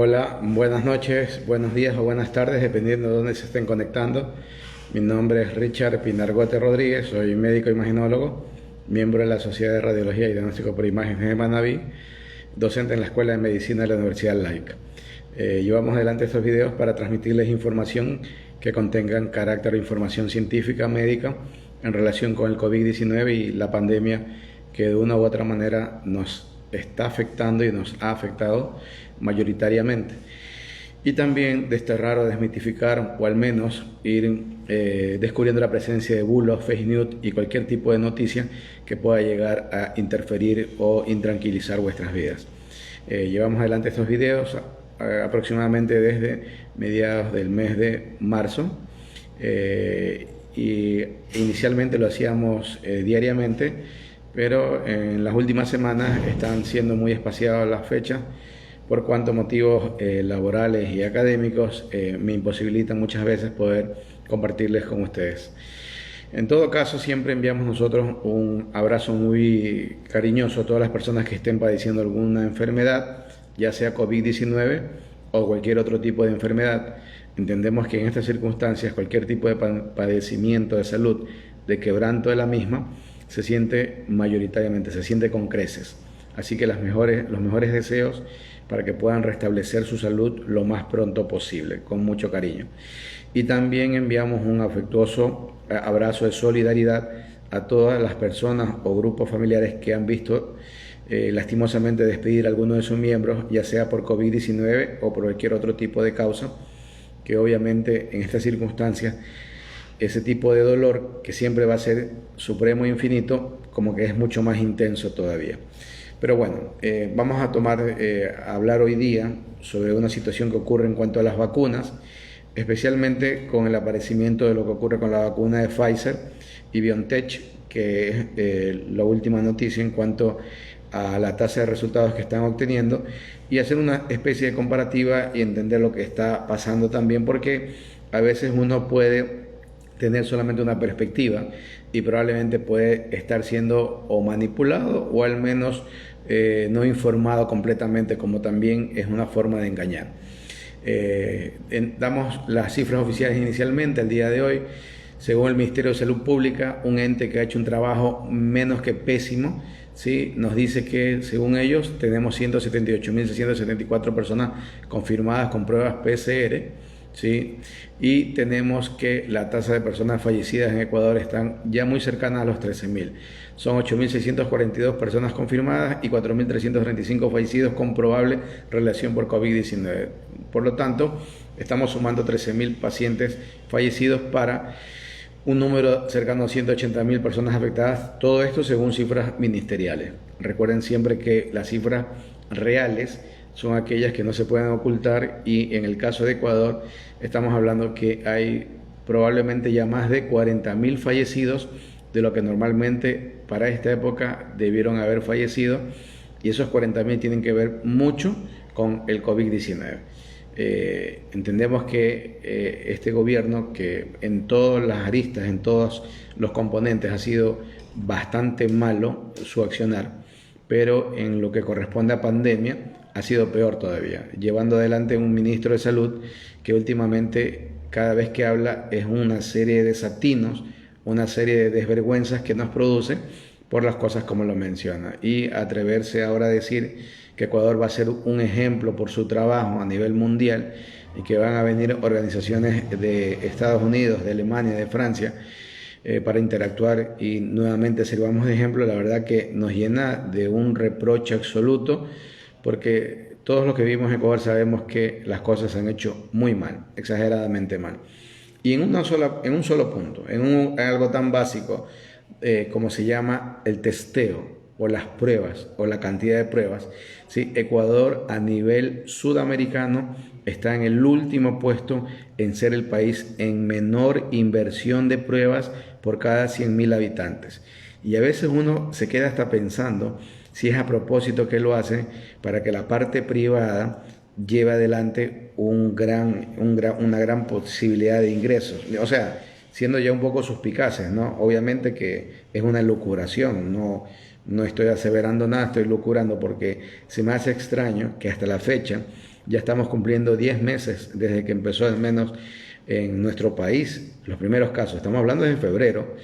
Hola, buenas noches, buenos días o buenas tardes, dependiendo de dónde se estén conectando. Mi nombre es Richard Pinargote Rodríguez, soy médico imaginólogo, miembro de la Sociedad de Radiología y Diagnóstico por Imágenes de Manabí, docente en la Escuela de Medicina de la Universidad Laica. Llevamos adelante estos videos para transmitirles información que contengan carácter o información científica médica en relación con el COVID-19 y la pandemia que de una u otra manera nos está afectando y nos ha afectado mayoritariamente. Y también desterrar o desmitificar, o al menos ir descubriendo la presencia de bulos, fake news y cualquier tipo de noticia que pueda llegar a interferir o intranquilizar vuestras vidas. Llevamos adelante estos videos aproximadamente desde mediados del mes de marzo. Y inicialmente lo hacíamos diariamente, pero en las últimas semanas están siendo muy espaciadas las fechas por cuanto motivos laborales y académicos me imposibilitan muchas veces poder compartirles con ustedes. En todo caso, siempre enviamos nosotros un abrazo muy cariñoso a todas las personas que estén padeciendo alguna enfermedad, ya sea COVID-19 o cualquier otro tipo de enfermedad. Entendemos que en estas circunstancias cualquier tipo de padecimiento de salud, de quebranto de la misma, se siente mayoritariamente, se siente con creces. Así que los mejores deseos para que puedan restablecer su salud lo más pronto posible, con mucho cariño. Y también enviamos un afectuoso abrazo de solidaridad a todas las personas o grupos familiares que han visto lastimosamente despedir a alguno de sus miembros, ya sea por COVID-19 o por cualquier otro tipo de causa, que obviamente en estas circunstancias ese tipo de dolor, que siempre va a ser supremo e infinito, como que es mucho más intenso todavía. Pero bueno, vamos a hablar hoy día sobre una situación que ocurre en cuanto a las vacunas, especialmente con el aparecimiento de lo que ocurre con la vacuna de Pfizer y BioNTech, que es la última noticia en cuanto a la tasa de resultados que están obteniendo, y hacer una especie de comparativa y entender lo que está pasando también, porque a veces uno puede tener solamente una perspectiva y probablemente puede estar siendo o manipulado o al menos no informado completamente, como también es una forma de engañar. Damos las cifras oficiales inicialmente al día de hoy. Según el Ministerio de Salud Pública, un ente que ha hecho un trabajo menos que pésimo, ¿sí? Nos dice que según ellos tenemos 178.674 personas confirmadas con pruebas PCR, ¿sí? Y tenemos que la tasa de personas fallecidas en Ecuador están ya muy cercanas a los 13.000. Son 8.642 personas confirmadas y 4.335 fallecidos con probable relación por COVID-19. Por lo tanto, estamos sumando 13.000 pacientes fallecidos para un número cercano a 180.000 personas afectadas, todo esto según cifras ministeriales. Recuerden siempre que las cifras reales son aquellas que no se pueden ocultar, y en el caso de Ecuador estamos hablando que hay probablemente ya más de 40.000 fallecidos de lo que normalmente para esta época debieron haber fallecido, y esos 40.000 tienen que ver mucho con el COVID-19. Entendemos que este gobierno, que en todas las aristas, en todos los componentes ha sido bastante malo su accionar, pero en lo que corresponde a pandemia ha sido peor todavía, llevando adelante un ministro de salud que últimamente cada vez que habla es una serie de desatinos, una serie de desvergüenzas que nos produce por las cosas como lo menciona, y atreverse ahora a decir que Ecuador va a ser un ejemplo por su trabajo a nivel mundial y que van a venir organizaciones de Estados Unidos, de Alemania, de Francia para interactuar y nuevamente sirvamos de ejemplo, la verdad que nos llena de un reproche absoluto, porque todos los que vivimos en Ecuador sabemos que las cosas se han hecho muy mal, exageradamente mal. Y en un solo punto, en algo tan básico como se llama el testeo o las pruebas o la cantidad de pruebas, ¿sí? Ecuador a nivel sudamericano está en el último puesto en ser el país en menor inversión de pruebas por cada 100.000 habitantes. Y a veces uno se queda hasta pensando si es a propósito que lo hace para que la parte privada lleve adelante una gran posibilidad de ingresos. O sea, siendo ya un poco suspicaces, ¿no? Obviamente que es una locuración, no estoy aseverando nada, estoy locurando, porque se me hace extraño que hasta la fecha ya estamos cumpliendo 10 meses desde que empezó al menos en nuestro país los primeros casos. Estamos hablando desde febrero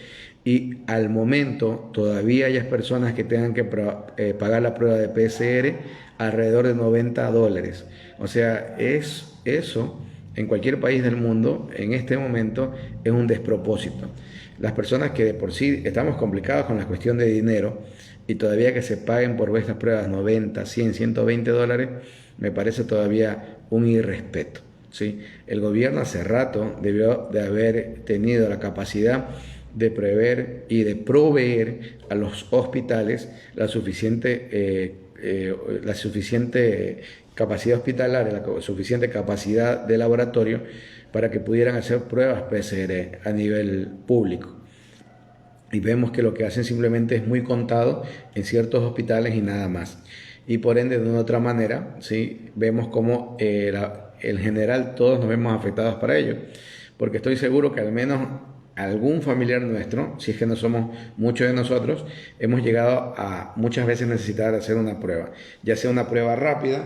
y al momento todavía hay personas que tengan que pagar la prueba de PCR alrededor de $90. O sea, eso en cualquier país del mundo en este momento es un despropósito. Las personas que de por sí estamos complicados con la cuestión de dinero y todavía que se paguen por estas pruebas 90, 100, $120, me parece todavía un irrespeto, ¿sí? El gobierno hace rato debió de haber tenido la capacidad de prever y de proveer a los hospitales la suficiente capacidad hospitalaria, la suficiente capacidad de laboratorio para que pudieran hacer pruebas PCR a nivel público. Y vemos que lo que hacen simplemente es muy contado en ciertos hospitales y nada más. Y por ende, de una otra manera, ¿sí? Vemos como en general todos nos vemos afectados para ello. Porque estoy seguro que al menos algún familiar nuestro, si es que no somos muchos de nosotros, hemos llegado a muchas veces necesitar hacer una prueba. Ya sea una prueba rápida,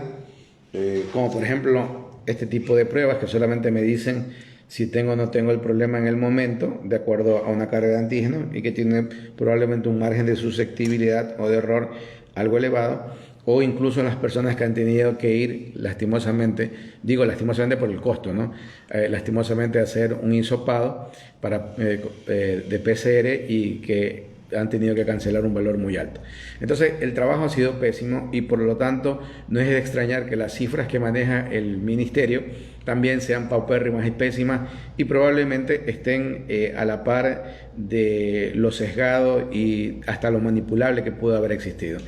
como por ejemplo este tipo de pruebas que solamente me dicen si tengo o no tengo el problema en el momento, de acuerdo a una carga de antígeno, y que tiene probablemente un margen de susceptibilidad o de error algo elevado, o incluso las personas que han tenido que ir lastimosamente, digo lastimosamente por el costo, ¿no? Lastimosamente hacer un hisopado de PCR y que han tenido que cancelar un valor muy alto. Entonces el trabajo ha sido pésimo y por lo tanto no es de extrañar que las cifras que maneja el ministerio también sean paupérrimas y pésimas y probablemente estén a la par de lo sesgado y hasta lo manipulable que pudo haber existido.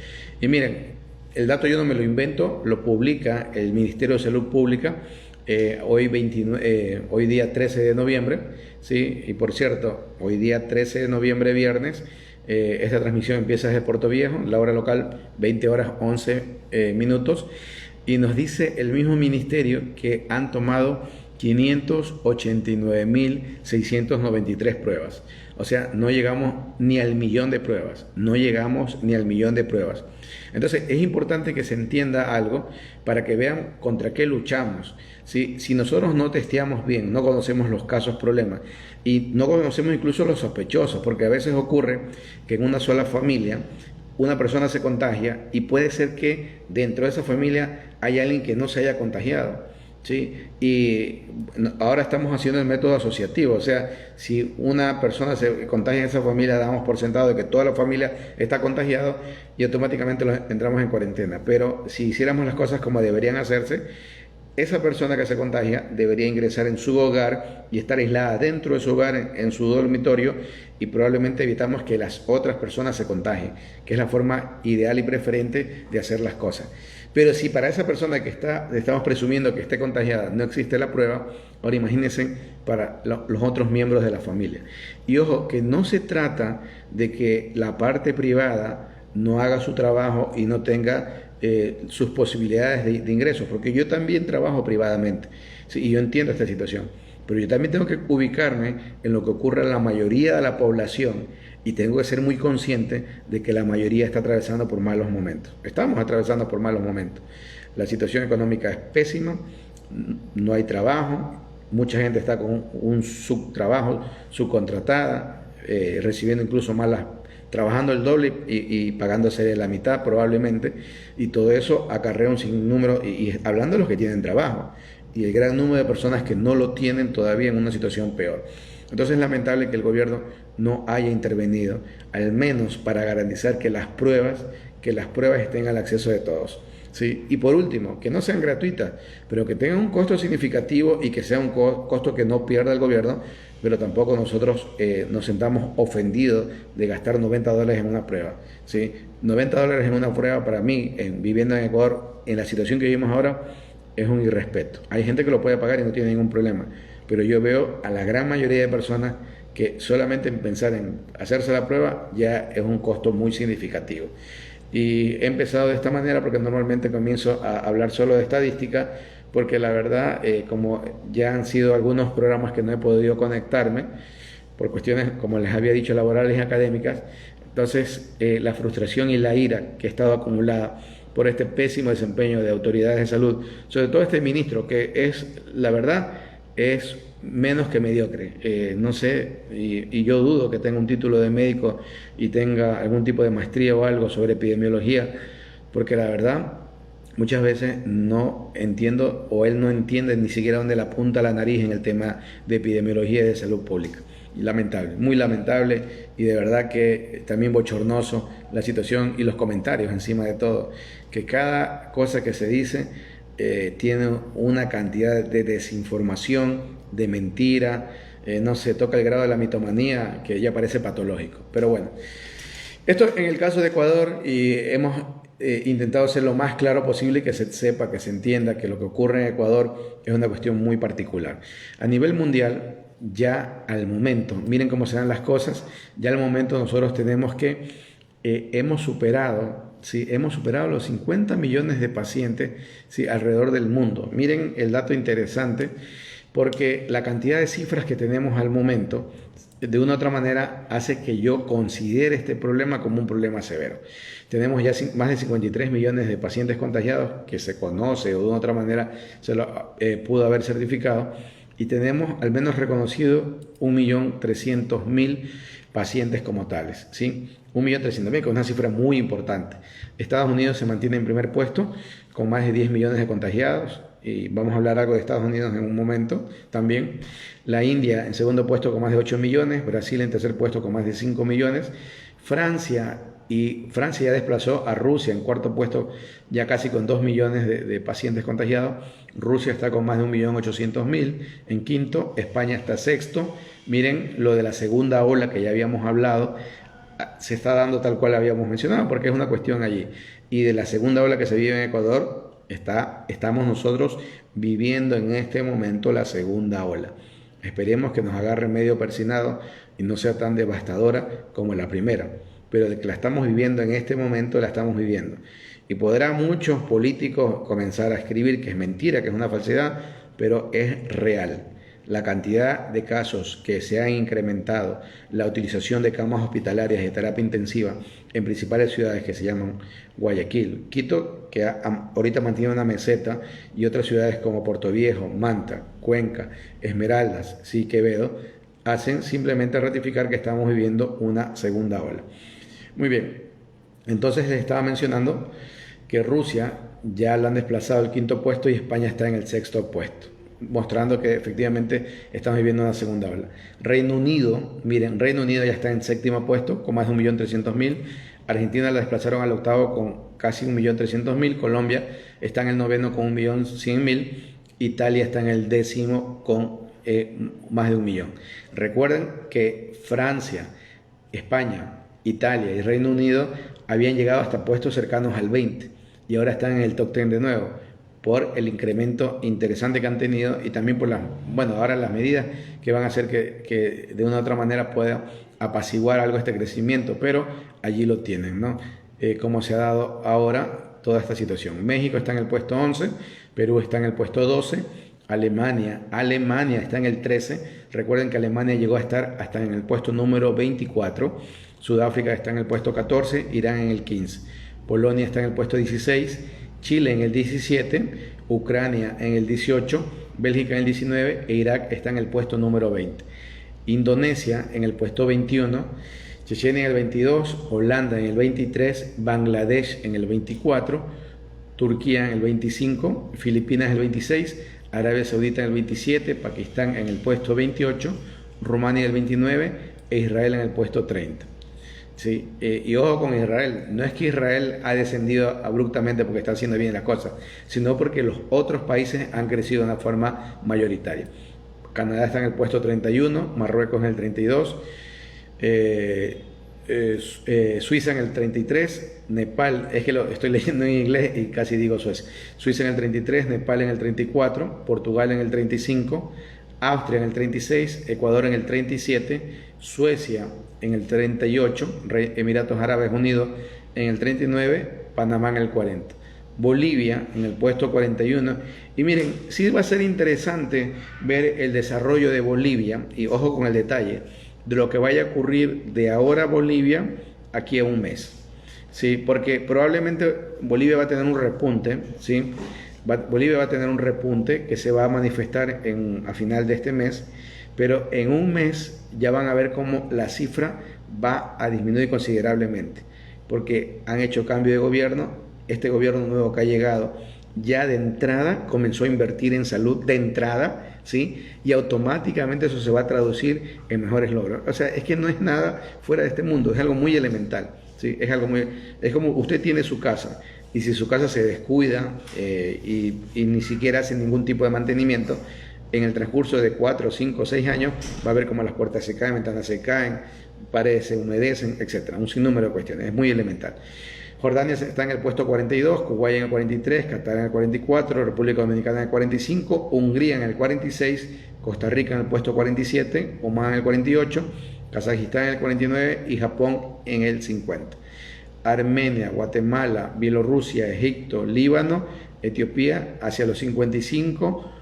Y miren, el dato yo no me lo invento, lo publica el Ministerio de Salud Pública hoy día 13 de noviembre, ¿sí? Y por cierto, hoy día 13 de noviembre, viernes, esta transmisión empieza desde Puerto Viejo, la hora local 20 horas 11 minutos, y nos dice el mismo ministerio que han tomado 589.693 pruebas. O sea, no llegamos ni al millón de pruebas, Entonces, es importante que se entienda algo para que vean contra qué luchamos. Si nosotros no testeamos bien, no conocemos los casos, problemas, y no conocemos incluso los sospechosos, porque a veces ocurre que en una sola familia una persona se contagia y puede ser que dentro de esa familia haya alguien que no se haya contagiado. ¿Sí? Y ahora estamos haciendo el método asociativo, o sea, si una persona se contagia en esa familia, damos por sentado de que toda la familia está contagiada y automáticamente entramos en cuarentena. Pero si hiciéramos las cosas como deberían hacerse, esa persona que se contagia debería ingresar en su hogar y estar aislada dentro de su hogar, en su dormitorio, y probablemente evitamos que las otras personas se contagien, que es la forma ideal y preferente de hacer las cosas. Pero si para esa persona que estamos presumiendo que esté contagiada no existe la prueba, ahora imagínense para los otros miembros de la familia. Y ojo, que no se trata de que la parte privada no haga su trabajo y no tenga sus posibilidades de ingresos, porque yo también trabajo privadamente, ¿sí? Y yo entiendo esta situación, pero yo también tengo que ubicarme en lo que ocurre a la mayoría de la población y tengo que ser muy consciente de que la mayoría está atravesando por malos momentos. Estamos atravesando por malos momentos. La situación económica es pésima, no hay trabajo, mucha gente está con un subtrabajo, subcontratada, recibiendo incluso trabajando el doble y pagándose la mitad probablemente, y todo eso acarrea un sinnúmero, y hablando de los que tienen trabajo, y el gran número de personas que no lo tienen todavía en una situación peor. Entonces es lamentable que el gobierno no haya intervenido, al menos para garantizar que las pruebas estén al acceso de todos. ¿Sí? Y por último, que no sean gratuitas, pero que tengan un costo significativo y que sea un costo que no pierda el gobierno, pero tampoco nosotros nos sentamos ofendidos de gastar $90 en una prueba. ¿Sí? $90 en una prueba para mí, viviendo en Ecuador, en la situación que vivimos ahora, es un irrespeto. Hay gente que lo puede pagar y no tiene ningún problema, pero yo veo a la gran mayoría de personas que solamente en pensar en hacerse la prueba ya es un costo muy significativo. Y he empezado de esta manera porque normalmente comienzo a hablar solo de estadística, porque la verdad, como ya han sido algunos programas que no he podido conectarme, por cuestiones, como les había dicho, laborales y académicas, entonces la frustración y la ira que he estado acumulada por este pésimo desempeño de autoridades de salud, sobre todo este ministro, que es, la verdad, es menos que mediocre. No sé, y yo dudo que tenga un título de médico y tenga algún tipo de maestría o algo sobre epidemiología, porque la verdad, muchas veces no entiendo, o él no entiende ni siquiera dónde le apunta la nariz en el tema de epidemiología y de salud pública. Lamentable, muy lamentable, y de verdad que también bochornoso la situación y los comentarios encima de todo, que cada cosa que se dice tiene una cantidad de desinformación, de mentira, no se toca el grado de la mitomanía que ya parece patológico. Pero bueno, esto en el caso de Ecuador, y hemos intentado ser lo más claro posible y que se sepa, que se entienda que lo que ocurre en Ecuador es una cuestión muy particular. A nivel mundial, ya al momento, miren cómo se dan las cosas, ya al momento nosotros tenemos que hemos superado, ¿sí? Hemos superado los 50 millones de pacientes, ¿sí? Alrededor del mundo. Miren el dato interesante, porque la cantidad de cifras que tenemos al momento, de una u otra manera, hace que yo considere este problema como un problema severo. Tenemos ya más de 53 millones de pacientes contagiados, que se conoce o de una u otra manera se lo pudo haber certificado, y tenemos al menos reconocido 1.300.000 pacientes como tales, ¿sí? 1.300.000, que es una cifra muy importante. Estados Unidos se mantiene en primer puesto con más de 10 millones de contagiados, y vamos a hablar algo de Estados Unidos en un momento también. La India en segundo puesto con más de 8 millones, Brasil en tercer puesto con más de 5 millones, Francia ya desplazó a Rusia en cuarto puesto, ya casi con 2 millones de pacientes contagiados. Rusia está con más de 1.800.000 en quinto, España está sexto. Miren lo de la segunda ola que ya habíamos hablado, se está dando tal cual habíamos mencionado, porque es una cuestión allí. Y de la segunda ola que se vive en Ecuador, estamos nosotros viviendo en este momento la segunda ola. Esperemos que nos agarre medio persinado y no sea tan devastadora como la primera, pero de que la estamos viviendo en este momento, la estamos viviendo. Y podrán muchos políticos comenzar a escribir que es mentira, que es una falsedad, pero es real. La cantidad de casos que se han incrementado, la utilización de camas hospitalarias y terapia intensiva en principales ciudades que se llaman Guayaquil, Quito, que ahorita mantiene una meseta, y otras ciudades como Puerto Viejo, Manta, Cuenca, Esmeraldas, sí, Quevedo, hacen simplemente ratificar que estamos viviendo una segunda ola. Muy bien, entonces les estaba mencionando que Rusia ya la han desplazado al quinto puesto y España está en el sexto puesto, mostrando que efectivamente estamos viviendo una segunda ola. Reino Unido, miren, Reino Unido ya está en séptimo puesto con más de 1.300.000. Argentina la desplazaron al octavo con casi 1.300.000. Colombia está en el noveno con 1.100.000. Italia está en el décimo con más de 1 millón. Recuerden que Francia, España, Italia y Reino Unido habían llegado hasta puestos cercanos al 20 y ahora están en el top 10 de nuevo, por el incremento interesante que han tenido, y también por ahora las medidas que van a hacer que de una u otra manera pueda apaciguar algo este crecimiento, pero allí lo tienen, ¿no? Como se ha dado ahora toda esta situación. México está en el puesto 11, Perú está en el puesto 12, Alemania está en el 13, recuerden que Alemania llegó a estar hasta en el puesto número 24, Sudáfrica está en el puesto 14, Irán en el 15, Polonia está en el puesto 16, Chile en el 17, Ucrania en el 18, Bélgica en el 19 e Irak está en el puesto número 20. Indonesia en el puesto 21, Chechenia en el 22, Holanda en el 23, Bangladesh en el 24, Turquía en el 25, Filipinas en el 26, Arabia Saudita en el 27, Pakistán en el puesto 28, Rumania en el 29 e Israel en el puesto 30. Sí, y ojo con Israel, no es que Israel ha descendido abruptamente porque está haciendo bien las cosas, sino porque los otros países han crecido de una forma mayoritaria. Canadá está en el puesto 31, Marruecos en el 32, Suiza en el 33, Nepal, es que lo estoy leyendo en inglés y casi digo Suecia, Suiza en el 33, Nepal en el 34, Portugal en el 35, Austria en el 36, Ecuador en el 37, Suecia en el 38, Emiratos Árabes Unidos en el 39, Panamá en el 40, Bolivia en el puesto 41. Y miren, sí va a ser interesante ver el desarrollo de Bolivia, y ojo con el detalle de lo que vaya a ocurrir de ahora a Bolivia aquí a un mes. Sí, porque probablemente Bolivia va a tener un repunte, ¿sí? Bolivia va a tener un repunte que se va a manifestar a final de este mes, pero en un mes ya van a ver cómo la cifra va a disminuir considerablemente, porque han hecho cambio de gobierno, este gobierno nuevo que ha llegado ya de entrada comenzó a invertir en salud de entrada, ¿sí? Y automáticamente eso se va a traducir en mejores logros. O sea, es que no es nada fuera de este mundo, es algo muy elemental, ¿sí? Es como usted tiene su casa y si su casa se descuida y ni siquiera hace ningún tipo de mantenimiento, en el transcurso de 4, 5, 6 años va a ver cómo las puertas se caen, ventanas se caen, paredes se humedecen, etcétera. Un sinnúmero de cuestiones, es muy elemental. Jordania está en el puesto 42, Kuwait en el 43, Qatar en el 44, República Dominicana en el 45, Hungría en el 46, Costa Rica en el puesto 47, Omán en el 48, Kazajistán en el 49 y Japón en el 50. Armenia, Guatemala, Bielorrusia, Egipto, Líbano, Etiopía hacia los 55,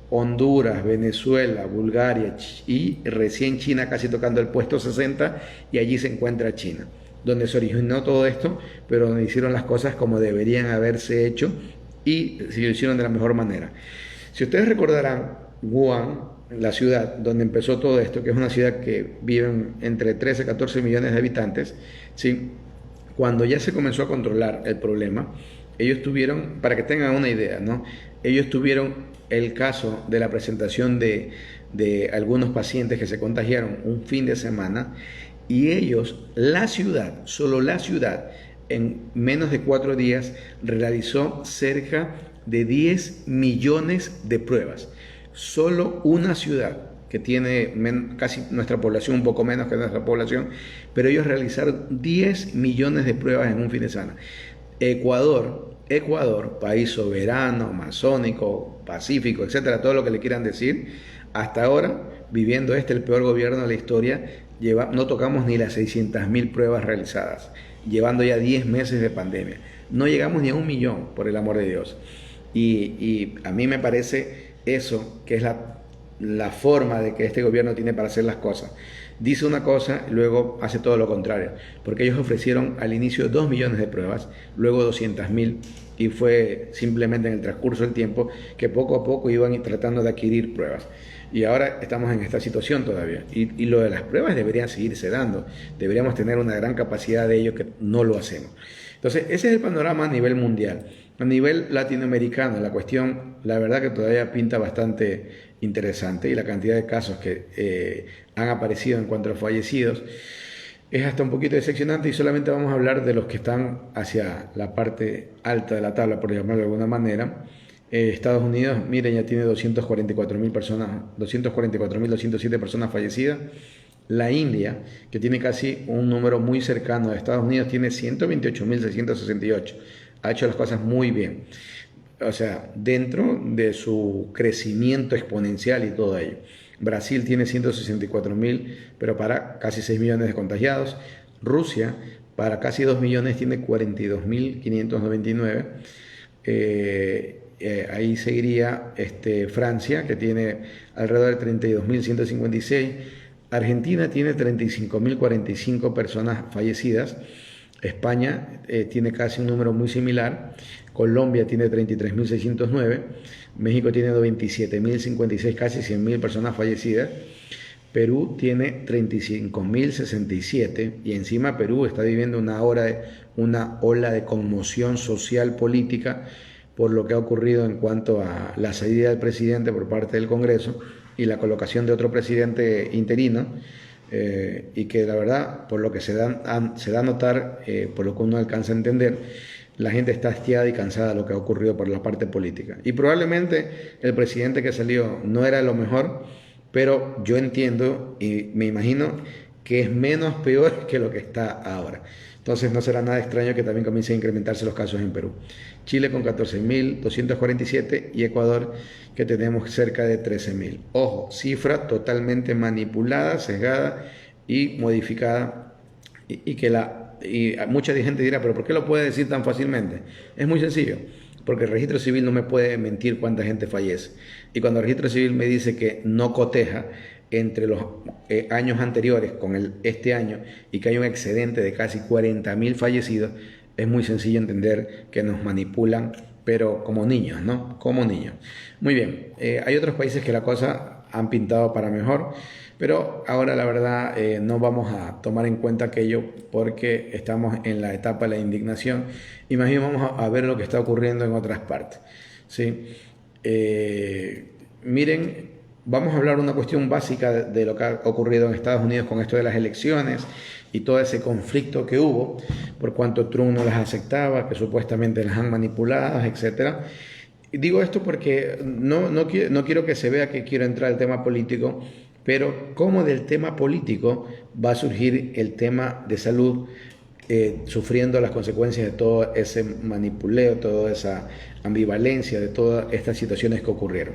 Honduras, Venezuela, Bulgaria y recién China casi tocando el puesto 60 y allí se encuentra China, donde se originó todo esto, pero donde hicieron las cosas como deberían haberse hecho y se lo hicieron de la mejor manera. Si ustedes recordarán, Wuhan, la ciudad donde empezó todo esto, que es una ciudad que viven entre 13 y 14 millones de habitantes, ¿sí? Cuando ya se comenzó a controlar el problema, ellos tuvieron, para que tengan una idea, ¿no? Ellos tuvieron el caso de la presentación de algunos pacientes que se contagiaron un fin de semana y ellos, la ciudad, solo la ciudad, en menos de 4 días realizó cerca de 10 millones de pruebas. Solo una ciudad que tiene casi nuestra población, un poco menos que nuestra población, pero ellos realizaron 10 millones de pruebas en un fin de semana. Ecuador, país soberano, amazónico, pacífico, etcétera, todo lo que le quieran decir, hasta ahora, viviendo el peor gobierno de la historia, no tocamos ni las 600.000 pruebas realizadas, llevando ya 10 meses de pandemia. No llegamos ni a 1 millón, por el amor de Dios. Y a mí me parece eso, que es la forma de que este gobierno tiene para hacer las cosas. Dice una cosa, luego hace todo lo contrario, porque ellos ofrecieron al inicio 2 millones de pruebas, luego 200.000, y fue simplemente en el transcurso del tiempo que poco a poco iban tratando de adquirir pruebas. Y ahora estamos en esta situación todavía. Y lo de las pruebas deberían seguirse dando. Deberíamos tener una gran capacidad de ello que no lo hacemos. Entonces, ese es el panorama a nivel mundial. A nivel latinoamericano, la cuestión, la verdad que todavía pinta bastante interesante y la cantidad de casos que han aparecido en cuanto a fallecidos es hasta un poquito decepcionante y solamente vamos a hablar de los que están hacia la parte alta de la tabla, por llamarlo de alguna manera. Estados Unidos, miren, ya tiene 244.000 personas, 244.207 personas fallecidas. La India, que tiene casi un número muy cercano a Estados Unidos, tiene 128.668. Ha hecho las cosas muy bien. O sea, dentro de su crecimiento exponencial y todo ello. Brasil tiene 164.000, pero para casi 6 millones de contagiados. Rusia, para casi 2 millones, tiene 42.599. Ahí seguiría Francia, que tiene alrededor de 32.156. Argentina tiene 35.045 personas fallecidas. España tiene casi un número muy similar. Colombia tiene 33.609. México tiene 27.056, casi 100.000 personas fallecidas. Perú tiene 35.067 y encima Perú está viviendo una ola de conmoción social política por lo que ha ocurrido en cuanto a la salida del presidente por parte del Congreso y la colocación de otro presidente interino, y que la verdad, por lo que se da a notar, por lo que uno alcanza a entender, la gente está hastiada y cansada de lo que ha ocurrido por la parte política. Y probablemente el presidente que salió no era lo mejor, pero yo entiendo y me imagino que es menos peor que lo que está ahora. Entonces no será nada extraño que también comiencen a incrementarse los casos en Perú. Chile con 14.247 y Ecuador que tenemos cerca de 13.000. Ojo, cifra totalmente manipulada, sesgada y modificada y mucha gente dirá, pero ¿por qué lo puede decir tan fácilmente? Es muy sencillo, porque el registro civil no me puede mentir cuánta gente fallece. Y cuando el registro civil me dice que no coteja entre los años anteriores con este año y que hay un excedente de casi 40.000 fallecidos, es muy sencillo entender que nos manipulan, pero como niños, ¿no? Como niños. Muy bien, hay otros países que la cosa han pintado para mejor, pero ahora la verdad no vamos a tomar en cuenta aquello porque estamos en la etapa de la indignación y más bien vamos a ver lo que está ocurriendo en otras partes, ¿sí? Miren, vamos a hablar de una cuestión básica de lo que ha ocurrido en Estados Unidos con esto de las elecciones y todo ese conflicto que hubo, por cuanto Trump no las aceptaba, que supuestamente las han manipulado, etcétera. Y digo esto porque no quiero que se vea que quiero entrar al tema político, pero como del tema político va a surgir el tema de salud, sufriendo las consecuencias de todo ese manipuleo, toda esa ambivalencia, de todas estas situaciones que ocurrieron.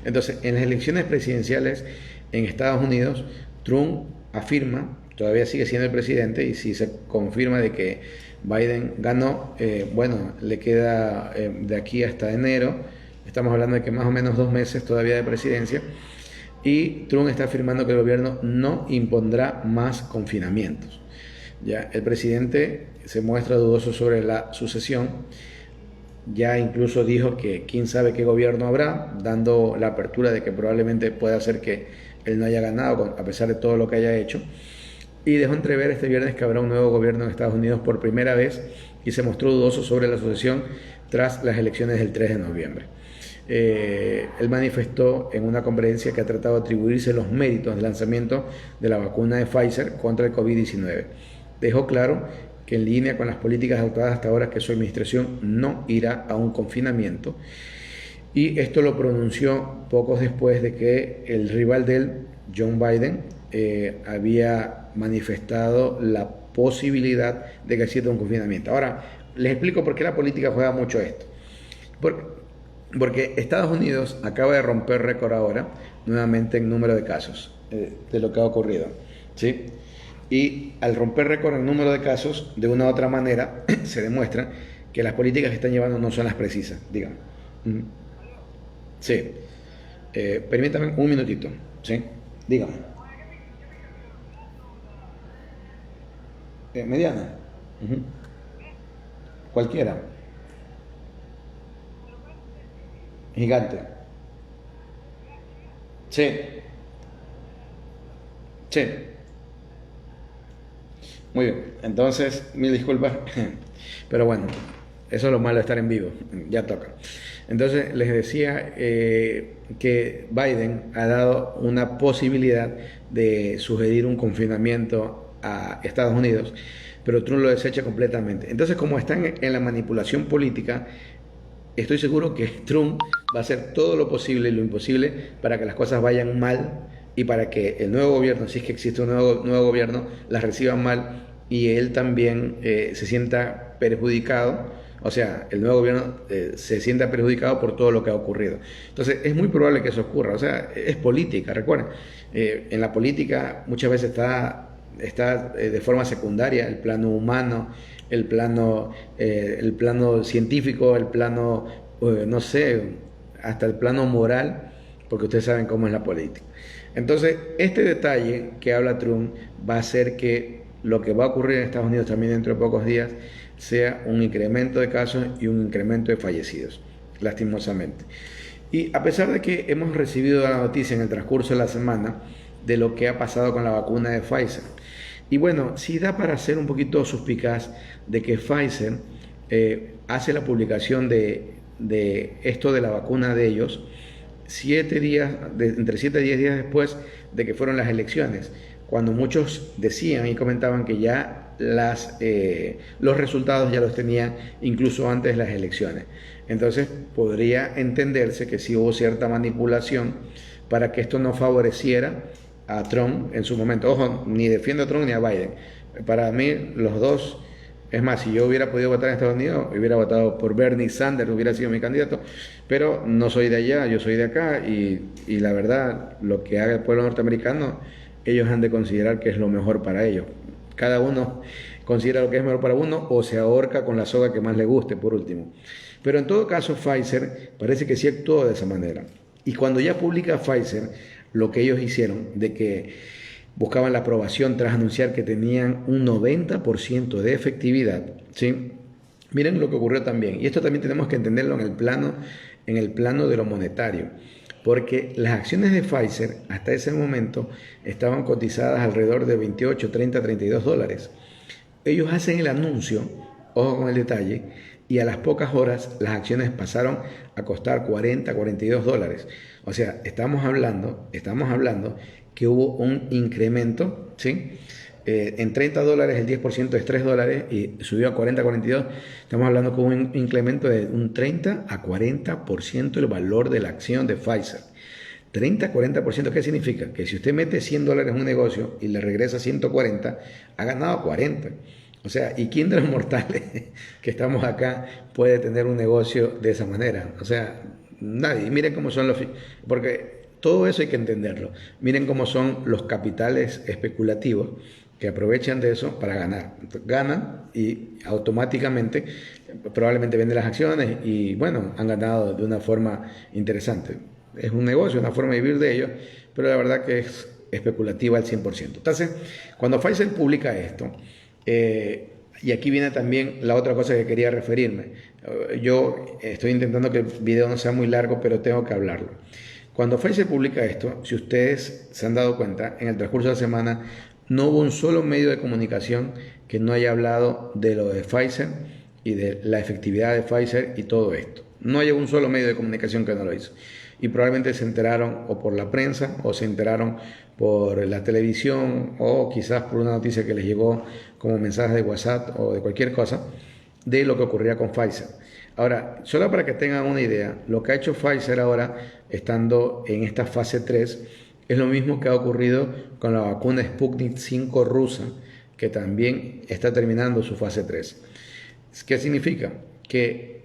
Entonces, en las elecciones presidenciales en Estados Unidos, Trump afirma, todavía sigue siendo el presidente, y si se confirma de que Biden ganó, bueno, le queda de aquí hasta enero, estamos hablando de que más o menos 2 meses todavía de presidencia, y Trump está afirmando que el gobierno no impondrá más confinamientos. Ya, el presidente se muestra dudoso sobre la sucesión, ya incluso dijo que quién sabe qué gobierno habrá, dando la apertura de que probablemente pueda ser que él no haya ganado a pesar de todo lo que haya hecho, y dejó entrever este viernes que habrá un nuevo gobierno en Estados Unidos por primera vez y se mostró dudoso sobre la sucesión tras las elecciones del 3 de noviembre. Él manifestó en una conferencia que ha tratado de atribuirse los méritos del lanzamiento de la vacuna de Pfizer contra el COVID-19. Dejó claro que en línea con las políticas adoptadas hasta ahora que su administración no irá a un confinamiento, y esto lo pronunció pocos después de que el rival de él, John Biden, había manifestado la posibilidad de que exista un confinamiento. Ahora, les explico por qué la política juega mucho esto. Porque Estados Unidos acaba de romper récord ahora, nuevamente en número de casos, de lo que ha ocurrido, ¿sí? Y al romper récord en número de casos, de una u otra manera, se demuestra que las políticas que están llevando no son las precisas, digamos. Sí. Permítame un minutito, ¿sí? Dígame. Mediana. Cualquiera. Gigante. Sí. Sí. Muy bien. Entonces, mil disculpas. Pero bueno, eso es lo malo de estar en vivo. Ya toca. Entonces, les decía que Biden ha dado una posibilidad de sugerir un confinamiento a Estados Unidos, pero Trump lo desecha completamente. Entonces, como están en la manipulación política, estoy seguro que Trump va a hacer todo lo posible y lo imposible para que las cosas vayan mal y para que el nuevo gobierno, si es que existe un nuevo gobierno, las reciba mal y él también se sienta perjudicado. O sea, el nuevo gobierno se sienta perjudicado por todo lo que ha ocurrido. Entonces, es muy probable que eso ocurra. O sea, es política, recuerden. En la política muchas veces está de forma secundaria el plano humano, el plano científico, el plano, no sé, hasta el plano moral, porque ustedes saben cómo es la política. Entonces, este detalle que habla Trump va a hacer que lo que va a ocurrir en Estados Unidos también dentro de pocos días sea un incremento de casos y un incremento de fallecidos, lastimosamente. Y a pesar de que hemos recibido la noticia en el transcurso de la semana de lo que ha pasado con la vacuna de Pfizer, y bueno, sí da para ser un poquito suspicaz de que Pfizer hace la publicación de esto de la vacuna de ellos 7 días, entre 7 y 10 días después de que fueron las elecciones, cuando muchos decían y comentaban que ya los resultados ya los tenían incluso antes de las elecciones. Entonces podría entenderse que sí hubo cierta manipulación para que esto no favoreciera a Trump en su momento. Ojo, ni defiendo a Trump ni a Biden. Para mí los dos, es más, si yo hubiera podido votar en Estados Unidos, hubiera votado por Bernie Sanders, hubiera sido mi candidato, pero no soy de allá, yo soy de acá y la verdad, lo que haga el pueblo norteamericano, ellos han de considerar que es lo mejor para ellos. Cada uno considera lo que es mejor para uno o se ahorca con la soga que más le guste, por último. Pero en todo caso, Pfizer parece que sí actuó de esa manera. Y cuando ya publica Pfizer lo que ellos hicieron, de que buscaban la aprobación tras anunciar que tenían un 90% de efectividad, ¿sí? Miren lo que ocurrió también, y esto también tenemos que entenderlo en el plano de lo monetario, porque las acciones de Pfizer hasta ese momento estaban cotizadas alrededor de 28, 30, 32 dólares. Ellos hacen el anuncio, ojo con el detalle, y a las pocas horas las acciones pasaron a costar 40, 42 dólares. O sea, estamos hablando que hubo un incremento, ¿sí? En 30 dólares el 10% es 3 dólares y subió a 40, 42. Estamos hablando con un incremento de un 30 a 40% el valor de la acción de Pfizer. 30 a 40%, ¿qué significa? Que si usted mete 100 dólares en un negocio y le regresa 140, ha ganado 40. O sea, ¿y quién de los mortales que estamos acá puede tener un negocio de esa manera? O sea, nadie. Miren cómo son porque todo eso hay que entenderlo. Miren cómo son los capitales especulativos que aprovechan de eso para ganar. Ganan y automáticamente probablemente venden las acciones y bueno, han ganado de una forma interesante. Es un negocio, una forma de vivir de ellos, pero la verdad que es especulativa al 100%. Entonces, cuando Pfizer publica esto, y aquí viene también la otra cosa que quería referirme. Yo estoy intentando que el video no sea muy largo, pero tengo que hablarlo. Cuando Pfizer publica esto, si ustedes se han dado cuenta, en el transcurso de la semana no hubo un solo medio de comunicación que no haya hablado de lo de Pfizer y de la efectividad de Pfizer y todo esto. No hay un solo medio de comunicación que no lo hizo. Y probablemente se enteraron o por la prensa o se enteraron por la televisión o quizás por una noticia que les llegó como mensaje de WhatsApp o de cualquier cosa de lo que ocurría con Pfizer. Ahora, solo para que tengan una idea, lo que ha hecho Pfizer ahora, estando en esta fase 3, es lo mismo que ha ocurrido con la vacuna Sputnik 5 rusa, que también está terminando su fase 3. ¿Qué significa? Que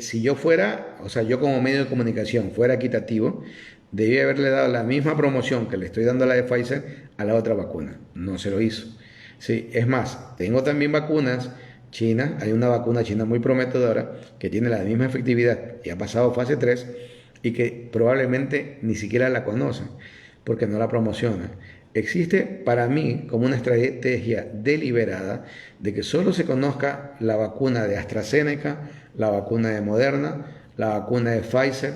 si yo fuera, o sea, yo como medio de comunicación fuera equitativo, debía haberle dado la misma promoción que le estoy dando a la de Pfizer a la otra vacuna. No se lo hizo. Sí, es más, tengo también vacunas chinas, hay una vacuna china muy prometedora que tiene la misma efectividad y ha pasado fase 3 y que probablemente ni siquiera la conocen porque no la promocionan. Existe para mí como una estrategia deliberada de que solo se conozca la vacuna de AstraZeneca, la vacuna de Moderna, la vacuna de Pfizer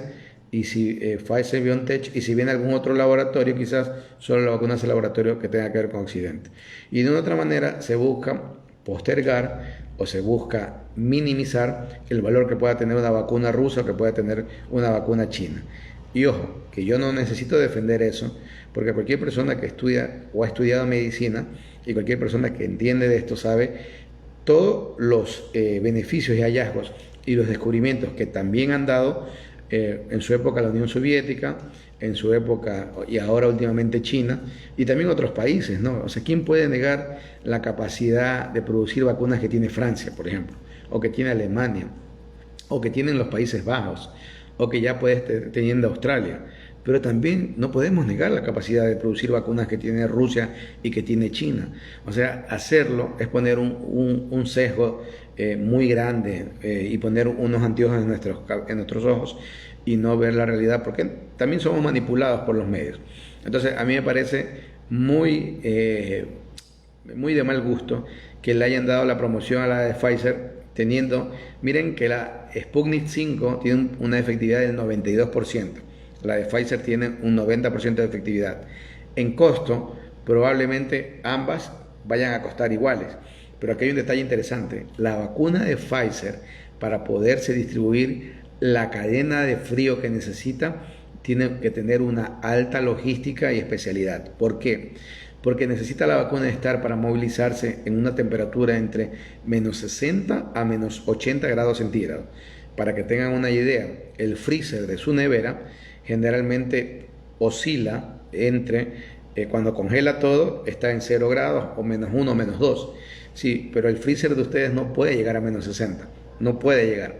y si Pfizer BioNTech y si viene algún otro laboratorio, quizás solo la vacuna de ese laboratorio que tenga que ver con Occidente. Y de una otra manera se busca postergar o se busca minimizar el valor que pueda tener una vacuna rusa o que pueda tener una vacuna china. Y ojo, que yo no necesito defender eso, porque cualquier persona que estudia o ha estudiado medicina y cualquier persona que entiende de esto sabe todos los beneficios y hallazgos y los descubrimientos que también han dado en su época la Unión Soviética, en su época y ahora últimamente China y también otros países, ¿no? O sea, ¿quién puede negar la capacidad de producir vacunas que tiene Francia, por ejemplo, o que tiene Alemania, o que tienen los Países Bajos, o que ya puede estar teniendo Australia? Pero también no podemos negar la capacidad de producir vacunas que tiene Rusia y que tiene China. O sea, hacerlo es poner un sesgo muy grande y poner unos anteojos en nuestros ojos y no ver la realidad, porque también somos manipulados por los medios. Entonces, a mí me parece muy de mal gusto que le hayan dado la promoción a la de Pfizer, teniendo, miren que la Sputnik 5 tiene una efectividad del 92%. La de Pfizer tiene un 90% de efectividad. En costo, probablemente ambas vayan a costar iguales. Pero aquí hay un detalle interesante. La vacuna de Pfizer, para poderse distribuir la cadena de frío que necesita, tiene que tener una alta logística y especialidad. ¿Por qué? Porque necesita la vacuna estar para movilizarse en una temperatura entre menos 60 a menos 80 grados centígrados. Para que tengan una idea, el freezer de su nevera generalmente oscila entre, cuando congela todo, está en 0 grados o menos 1 o menos 2. Sí, pero el freezer de ustedes no puede llegar a menos 60, no puede llegar.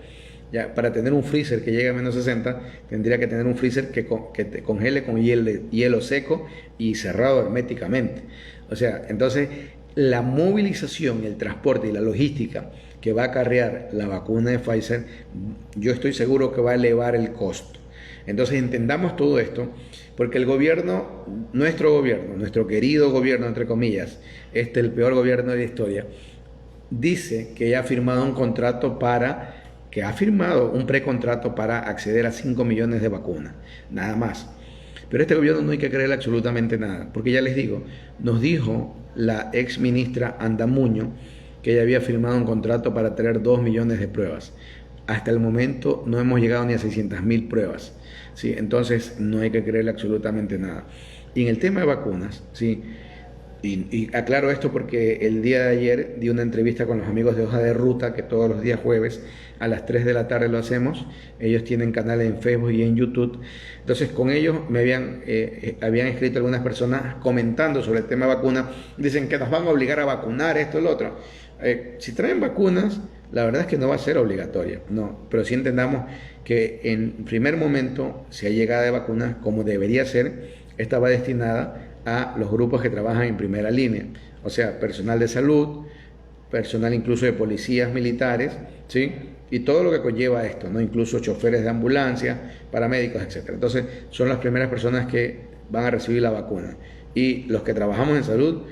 Ya, para tener un freezer que llegue a menos 60, tendría que tener un freezer que te congele con hielo seco y cerrado herméticamente. O sea, entonces la movilización, el transporte y la logística que va a acarrear la vacuna de Pfizer, yo estoy seguro que va a elevar el costo. Entonces entendamos todo esto, porque el gobierno, nuestro querido gobierno, entre comillas, el peor gobierno de la historia, dice que ya ha firmado un contrato que ha firmado un precontrato para acceder a 5 millones de vacunas, nada más. Pero este gobierno no hay que creerle absolutamente nada, porque ya les digo, nos dijo la ex ministra Andamuño que ella había firmado un contrato para traer 2 millones de pruebas. Hasta el momento no hemos llegado ni a 600.000 pruebas, ¿sí? Entonces no hay que creerle absolutamente nada. Y en el tema de vacunas, ¿sí? Y aclaro esto porque el día de ayer di una entrevista con los amigos de Hoja de Ruta, que todos los días jueves a las 3 de la tarde lo hacemos. Ellos tienen canales en Facebook y en YouTube. Entonces con ellos me habían escrito algunas personas comentando sobre el tema de vacunas. Dicen que nos van a obligar a vacunar esto y lo otro. Si traen vacunas, la verdad es que no va a ser obligatoria, no, pero sí entendamos que en primer momento, si hay llegada de vacunas, como debería ser, esta va destinada a los grupos que trabajan en primera línea, o sea, personal de salud, personal incluso de policías militares, ¿sí? Y todo lo que conlleva esto, ¿no? Incluso choferes de ambulancia, paramédicos, etc. Entonces, son las primeras personas que van a recibir la vacuna. Y los que trabajamos en salud,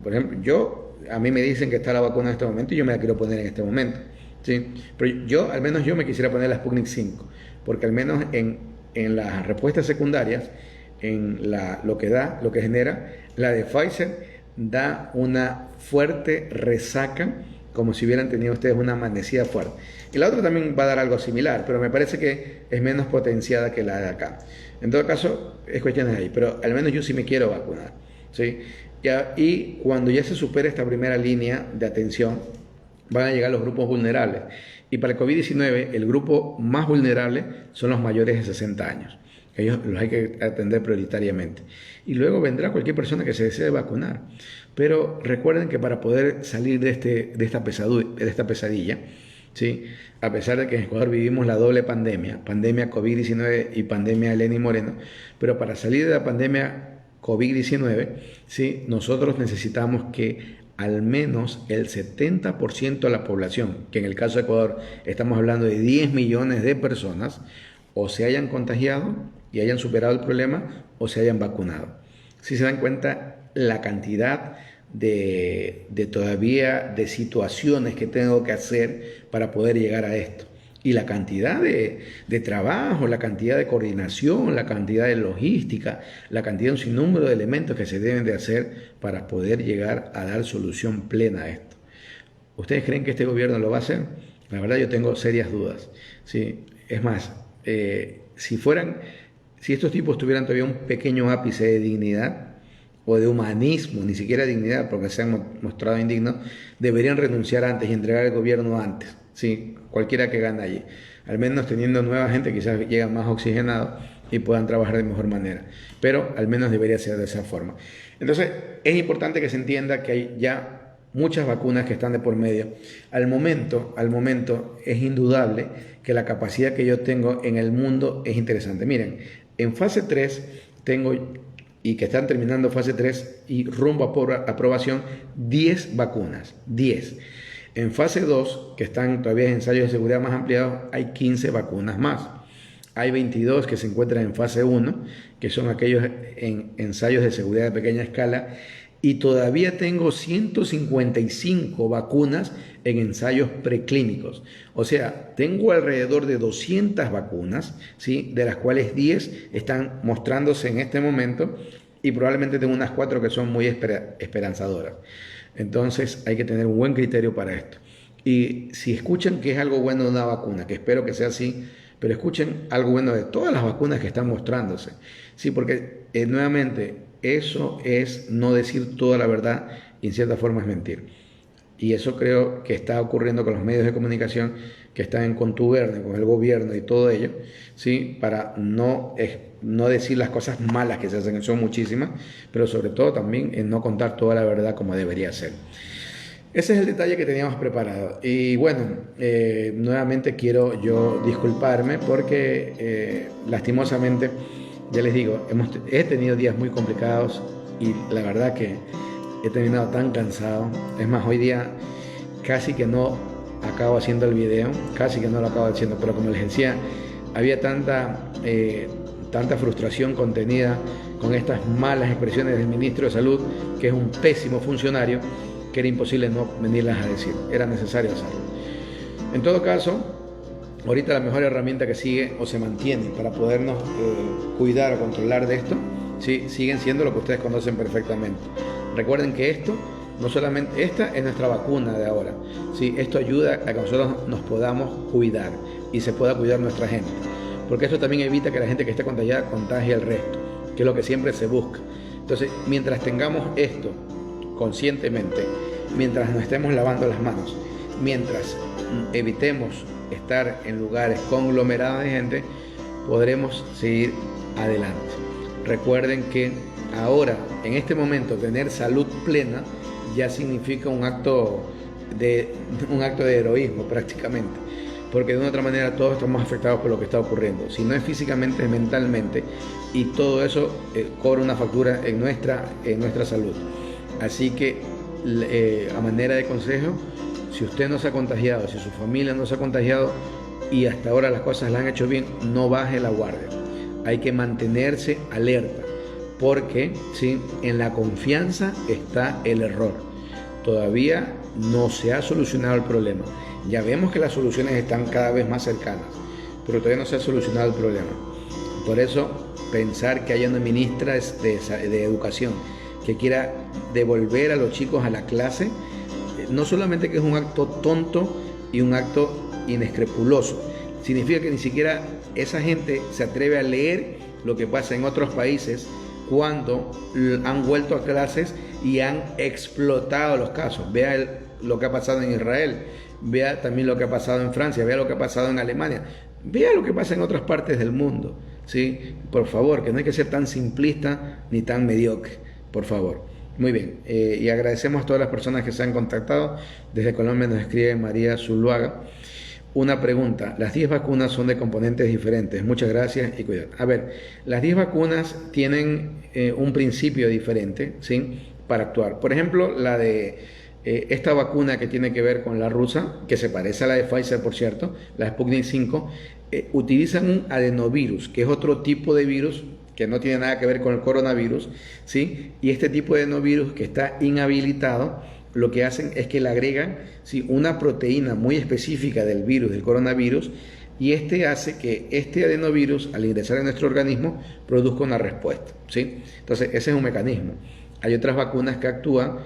por ejemplo, a mí me dicen que está la vacuna en este momento y yo me la quiero poner en este momento, ¿sí? Pero al menos yo me quisiera poner la Sputnik 5, porque al menos en las respuestas secundarias, lo que genera, la de Pfizer da una fuerte resaca, como si hubieran tenido ustedes una amanecida fuerte. Y la otra también va a dar algo similar, pero me parece que es menos potenciada que la de acá. En todo caso, es cuestión de ahí, pero al menos yo sí me quiero vacunar, ¿sí? Y cuando ya se supere esta primera línea de atención, van a llegar los grupos vulnerables. Y para el COVID-19, el grupo más vulnerable son los mayores de 60 años. Ellos los hay que atender prioritariamente. Y luego vendrá cualquier persona que se desee vacunar. Pero recuerden que para poder salir de esta pesadilla, ¿sí? A pesar de que en Ecuador vivimos la doble pandemia COVID-19 y pandemia de Lenín Moreno, pero para salir de la pandemia COVID-19, ¿sí? Nosotros necesitamos que al menos el 70% de la población, que en el caso de Ecuador estamos hablando de 10 millones de personas, o se hayan contagiado y hayan superado el problema, o se hayan vacunado. Si se dan cuenta la cantidad de situaciones que tengo que hacer para poder llegar a esto. Y la cantidad de trabajo, la cantidad de coordinación, la cantidad de logística, la cantidad de un sinnúmero de elementos que se deben de hacer para poder llegar a dar solución plena a esto. ¿Ustedes creen que este gobierno lo va a hacer? La verdad yo tengo serias dudas, ¿sí? Es más, si estos tipos tuvieran todavía un pequeño ápice de dignidad o de humanismo, ni siquiera dignidad porque se han mostrado indignos, deberían renunciar antes y entregar el gobierno antes. Sí, cualquiera que gane allí, al menos teniendo nueva gente quizás lleguen más oxigenados y puedan trabajar de mejor manera, pero al menos debería ser de esa forma. Entonces es importante que se entienda que hay ya muchas vacunas que están de por medio. Al momento es indudable que la capacidad que yo tengo en el mundo es interesante. Miren, en fase 3 tengo, y que están terminando fase 3 y rumbo a aprobación, 10 vacunas, 10. En fase 2, que están todavía en ensayos de seguridad más ampliados, hay 15 vacunas más. Hay 22 que se encuentran en fase 1, que son aquellos en ensayos de seguridad de pequeña escala, y todavía tengo 155 vacunas en ensayos preclínicos. O sea, tengo alrededor de 200 vacunas, ¿sí? De las cuales 10 están mostrándose en este momento y probablemente tengo unas 4 que son muy esperanzadoras. Entonces hay que tener un buen criterio para esto. Y si escuchan que es algo bueno de una vacuna, que espero que sea así, pero escuchen algo bueno de todas las vacunas que están mostrándose. Sí, porque nuevamente eso es no decir toda la verdad y en cierta forma es mentir. Y eso creo que está ocurriendo con los medios de comunicación que están en contubernio con el gobierno y todo ello, ¿sí? Para no decir las cosas malas que se hacen, que son muchísimas, pero sobre todo también en no contar toda la verdad como debería ser. Ese es el detalle que teníamos preparado. Y bueno, nuevamente quiero yo disculparme porque lastimosamente, ya les digo, he tenido días muy complicados y la verdad que he terminado tan cansado. Es más, hoy día casi que no acabo haciendo el video, casi que no lo acabo haciendo, pero como les decía, había tanta frustración contenida con estas malas expresiones del ministro de Salud, que es un pésimo funcionario, que era imposible no venirlas a decir, era necesario hacerlo. En todo caso, ahorita la mejor herramienta que sigue o se mantiene para podernos cuidar o controlar de esto, ¿sí? Siguen siendo lo que ustedes conocen perfectamente. Recuerden que esto, no solamente, esta es nuestra vacuna de ahora, ¿sí? Esto ayuda a que nosotros nos podamos cuidar y se pueda cuidar nuestra gente, porque esto también evita que la gente que esté contagiada contagie al resto, que es lo que siempre se busca. Entonces, mientras tengamos esto conscientemente, mientras nos estemos lavando las manos, mientras evitemos estar en lugares conglomerados de gente, podremos seguir adelante. Recuerden que ahora, en este momento, tener salud plena ya significa un acto de heroísmo prácticamente, porque de una otra manera todos estamos afectados por lo que está ocurriendo. Si no es físicamente, es mentalmente, y todo eso cobra una factura en nuestra salud. Así que, a manera de consejo, si usted no se ha contagiado, si su familia no se ha contagiado y hasta ahora las cosas las han hecho bien, no baje la guardia. Hay que mantenerse alerta, porque ¿sí? En la confianza está el error. Todavía no se ha solucionado el problema. Ya vemos que las soluciones están cada vez más cercanas, pero todavía no se ha solucionado el problema. Por eso, pensar que haya una ministra de Educación que quiera devolver a los chicos a la clase, no solamente que es un acto tonto y un acto inescrupuloso, significa que ni siquiera esa gente se atreve a leer lo que pasa en otros países cuando han vuelto a clases y han explotado los casos. Vea lo que ha pasado en Israel, vea también lo que ha pasado en Francia, vea lo que ha pasado en Alemania, vea lo que pasa en otras partes del mundo, ¿sí? Por favor, que no hay que ser tan simplista ni tan mediocre, por favor. Muy bien, y agradecemos a todas las personas que se han contactado. Desde Colombia nos escribe María Zuluaga. Una pregunta: las 10 vacunas son de componentes diferentes. Muchas gracias y cuidado. A ver, las 10 vacunas tienen un principio diferente, ¿sí? Para actuar. Por ejemplo, la de esta vacuna que tiene que ver con la rusa, que se parece a la de Pfizer, por cierto, la Sputnik 5, utilizan un adenovirus, que es otro tipo de virus que no tiene nada que ver con el coronavirus, ¿sí? Y este tipo de adenovirus que está inhabilitado, lo que hacen es que le agregan, ¿sí? Una proteína muy específica del virus, del coronavirus, y este hace que este adenovirus, al ingresar en nuestro organismo, produzca una respuesta, ¿sí? Entonces, ese es un mecanismo. Hay otras vacunas que actúan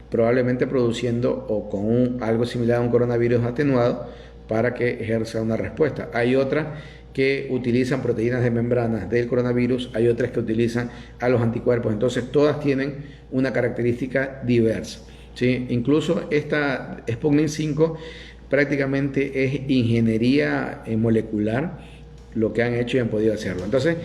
probablemente produciendo o con algo similar a un coronavirus atenuado para que ejerza una respuesta. Hay otras que utilizan proteínas de membranas del coronavirus, hay otras que utilizan a los anticuerpos. Entonces todas tienen una característica diversa, ¿sí? Incluso esta Sputnik 5 prácticamente es ingeniería molecular lo que han hecho y han podido hacerlo. Entonces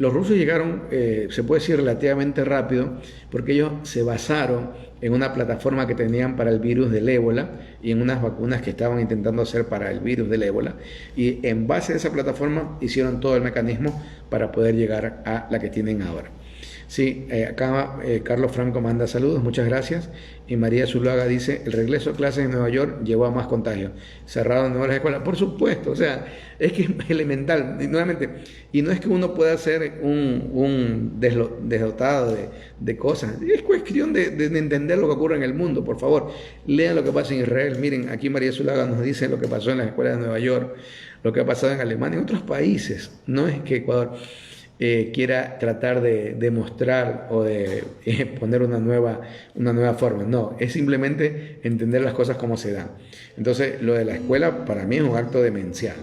los rusos llegaron, se puede decir, relativamente rápido, porque ellos se basaron en una plataforma que tenían para el virus del ébola y en unas vacunas que estaban intentando hacer para el virus del ébola, y en base a esa plataforma hicieron todo el mecanismo para poder llegar a la que tienen ahora. Sí, acá Carlos Franco manda saludos, muchas gracias. Y María Zuluaga dice: el regreso a clases en Nueva York llevó a más contagios, cerrado en nuevas escuelas. Por supuesto, o sea, es que es elemental, y nuevamente, y no es que uno pueda ser un desdotado de cosas, es cuestión de entender lo que ocurre en el mundo. Por favor, lean lo que pasa en Israel. Miren, aquí María Zuluaga nos dice lo que pasó en las escuelas de Nueva York, lo que ha pasado en Alemania, en otros países. No es que Ecuador quiera tratar de demostrar o de poner una nueva forma. No, es simplemente entender las cosas como se dan. Entonces, lo de la escuela para mí es un acto demencial,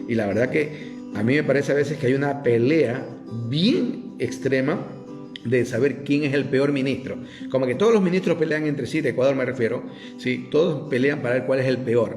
y la verdad que a mí me parece a veces que hay una pelea bien extrema de saber quién es el peor ministro. Como que todos los ministros pelean entre sí, de Ecuador me refiero, ¿sí? Todos pelean para ver cuál es el peor,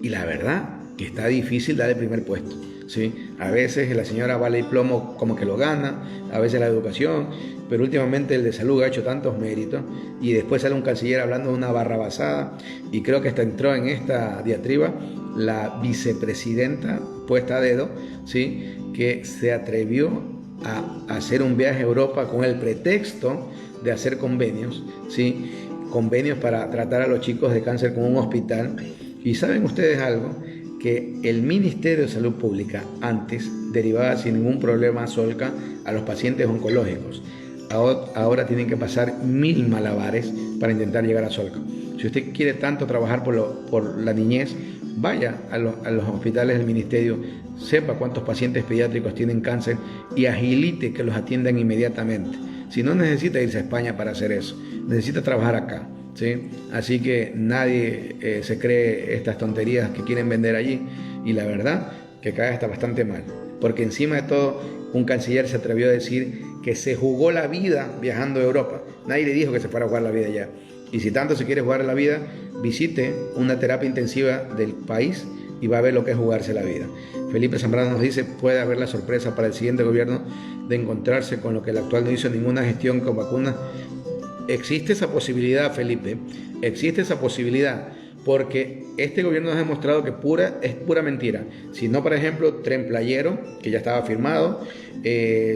y la verdad que está difícil dar el primer puesto, ¿sí? A veces la señora Bala y Plomo como que lo gana, a veces la educación, pero últimamente el de salud ha hecho tantos méritos, y después sale un canciller hablando de una barrabasada, y creo que hasta entró en esta diatriba la vicepresidenta puesta a dedo, ¿sí? Que se atrevió a hacer un viaje a Europa con el pretexto de hacer convenios, ¿sí? Convenios para tratar a los chicos de cáncer con un hospital. Y ¿saben ustedes algo? Que el Ministerio de Salud Pública antes derivaba sin ningún problema Solca a los pacientes oncológicos. Ahora tienen que pasar 1000 malabares para intentar llegar a Solca. Si usted quiere tanto trabajar por la niñez, vaya a los hospitales del ministerio, sepa cuántos pacientes pediátricos tienen cáncer y agilite que los atiendan inmediatamente. Si no, necesita irse a España para hacer eso, necesita trabajar acá, ¿sí? Así que nadie se cree estas tonterías que quieren vender allí, y la verdad que acá está bastante mal, porque encima de todo un canciller se atrevió a decir que se jugó la vida viajando a Europa. Nadie le dijo que se fuera a jugar la vida allá. Y si tanto se quiere jugar la vida, visite una terapia intensiva del país y va a ver lo que es jugarse la vida. Felipe Zambrano nos dice, puede haber la sorpresa para el siguiente gobierno de encontrarse con lo que el actual no hizo ninguna gestión con vacunas. Existe esa posibilidad, Felipe, existe esa posibilidad, porque este gobierno nos ha demostrado que es pura mentira. Si no, por ejemplo, Tren Playero, que ya estaba firmado,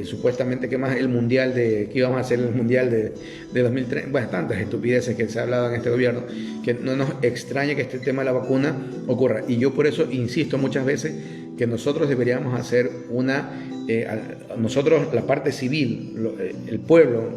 supuestamente que más el mundial que íbamos a hacer el mundial de 2030, bueno, tantas estupideces que se ha hablado en este gobierno, que no nos extraña que este tema de la vacuna ocurra. Y yo por eso insisto muchas veces que nosotros deberíamos hacer nosotros, la parte civil, el pueblo,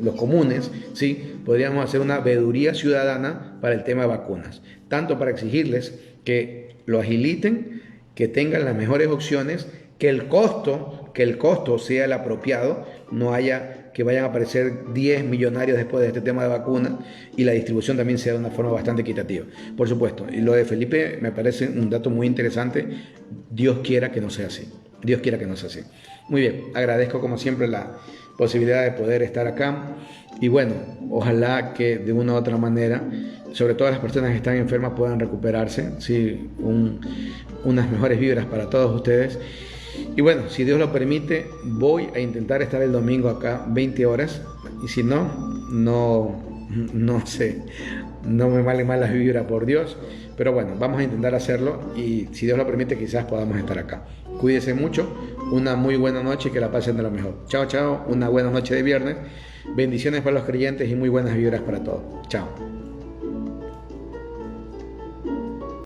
los comunes, ¿sí? Podríamos hacer una veeduría ciudadana para el tema de vacunas, tanto para exigirles que lo agiliten, que tengan las mejores opciones, que el costo sea el apropiado, no haya que vayan a aparecer 10 millonarios después de este tema de vacunas, y la distribución también sea de una forma bastante equitativa. Por supuesto, y lo de Felipe me parece un dato muy interesante. Dios quiera que no sea así. Dios quiera que no sea así. Muy bien, agradezco como siempre la posibilidad de poder estar acá, y bueno, ojalá que de una u otra manera, sobre todo las personas que están enfermas, puedan recuperarse, ¿sí? Unas mejores vibras para todos ustedes. Y bueno, si Dios lo permite, voy a intentar estar el domingo acá 20 horas, y si no sé, no me valen mal las vibras, por Dios, pero bueno, vamos a intentar hacerlo, y si Dios lo permite, quizás podamos estar acá. Cuídense mucho, una muy buena noche y que la pasen de lo mejor. Chao, chao, una buena noche de viernes, bendiciones para los creyentes y muy buenas vibras para todos. Chao.